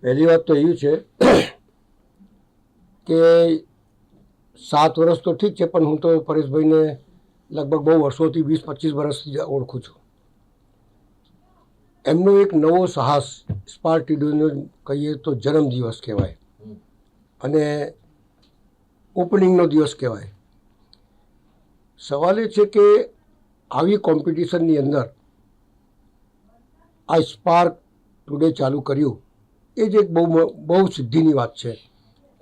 પહેલી વાત તો એવી છે કે 7 વર્ષ તો ઠીક છે, પણ હું તો પરેશભાઈને લગભગ બહુ વર્ષોથી 20-25 વર્ષથી ઓળખું છું. એમનો એક નવો સાહસ સ્પાર્ક ટુડેનો કહીએ તો જન્મદિવસ કહેવાય અને ઓપનિંગનો દિવસ કહેવાય. સવાલ એ છે કે આવી કોમ્પિટિશનની અંદર આ સ્પાર્ક ટુડે ચાલુ કર્યું એ જ એક બહુ સિદ્ધિની વાત છે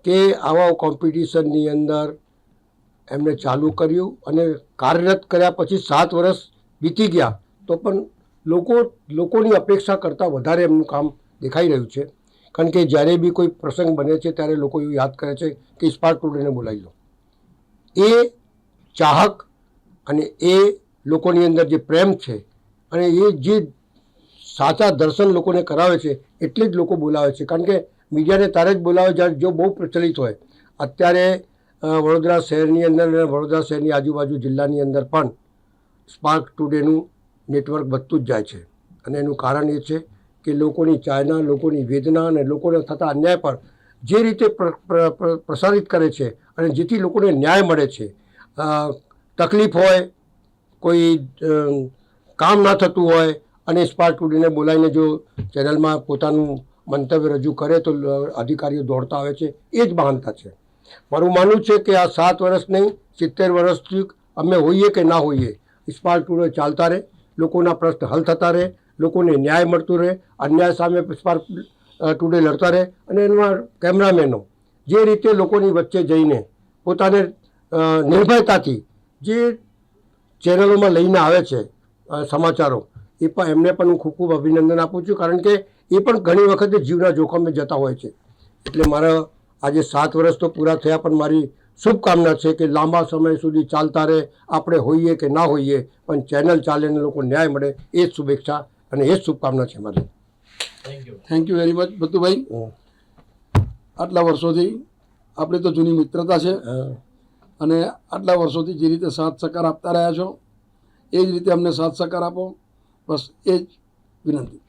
કે આવા કોમ્પિટિશનની અંદર એમણે ચાલુ કર્યું અને કાર્યરત કર્યા પછી 7 વર્ષ વીતી ગયા તો પણ લોકોની અપેક્ષા કરતાં વધારે એમનું કામ દેખાઈ રહ્યું છે. કારણ કે જ્યારે બી કોઈ પ્રસંગ બને છે ત્યારે લોકો એવું યાદ કરે છે કે સ્પાર્ક ટુડેને બોલાવી લો. એ ચાહક અને એ લોકોની અંદર જે પ્રેમ છે અને એ જે સાચા દર્શન લોકોને કરાવે છે એટલે જ લોકો બોલાવે છે. કારણ કે મીડિયાને તારે જ બોલાવે જ્યારે જો બહુ પ્રચલિત હોય. અત્યારે વડોદરા શહેરની અંદર અને વડોદરા શહેરની આજુબાજુ જિલ્લાની અંદર પણ સ્પાર્ક ટુડેનું નેટવર્ક વધતું જ જાય છે અને એનું કારણ એ છે કે લોકોની ચાહના, લોકોની વેદના અને લોકોને થતા અન્યાય પર જે રીતે પ્રસારિત કરે છે અને જેથી લોકોને ન્યાય મળે છે. તકલીફ હોય, કોઈ કામ ના થતું હોય અને સ્પાર્ક ટુડેને બોલાવીને જો ચેનલમાં પોતાનું મંતવ્ય રજૂ કરે તો અધિકારીઓ દોડતા આવે છે. એ જ મહાનતા છે. મારું માનવું છે કે આ 7 વર્ષ નહીં 70 વર્ષથી અમે હોઈએ કે ના હોઈએ, સ્પાર્ક ટુડે ચાલતા રહે, લોકોના પ્રશ્ન હલ થતા રહે, લોકોને ન્યાય મળતું રહે, અન્યાય સામે સ્પાર્ક ટુડે લડતા રહે અને એમાં કેમેરામેનો જે રીતે લોકોની વચ્ચે જઈને પોતાને નિર્ભયતાથી જે ચેનલોમાં લઈને આવે છે સમાચારો, એ પણ એમને પણ હું ખૂબ ખૂબ અભિનંદન આપું છું. કારણ કે એ પણ ઘણી વખતે જીવના જોખમે જતા હોય છે. એટલે મારા આજે 7 વર્ષ તો પૂરા થયા પણ મારી શુભકામના છે કે લાંબા સમય સુધી ચાલતા રહે, આપણે હોઈએ કે ના હોઈએ પણ ચેનલ ચાલે ને લોકો ન્યાય મળે એ જ શુભેચ્છા અને એ જ શુભકામના છે મારી. Thank you very much Bhattubhai. આટલા વર્ષોથી આપણે તો જૂની મિત્રતા છે અને આટલા વર્ષોથી જે રીતે સાથ સહકાર આપતા રહ્યા છો એ જ રીતે અમને સાથ સહકાર આપો, બસ એ જ વિનંતી.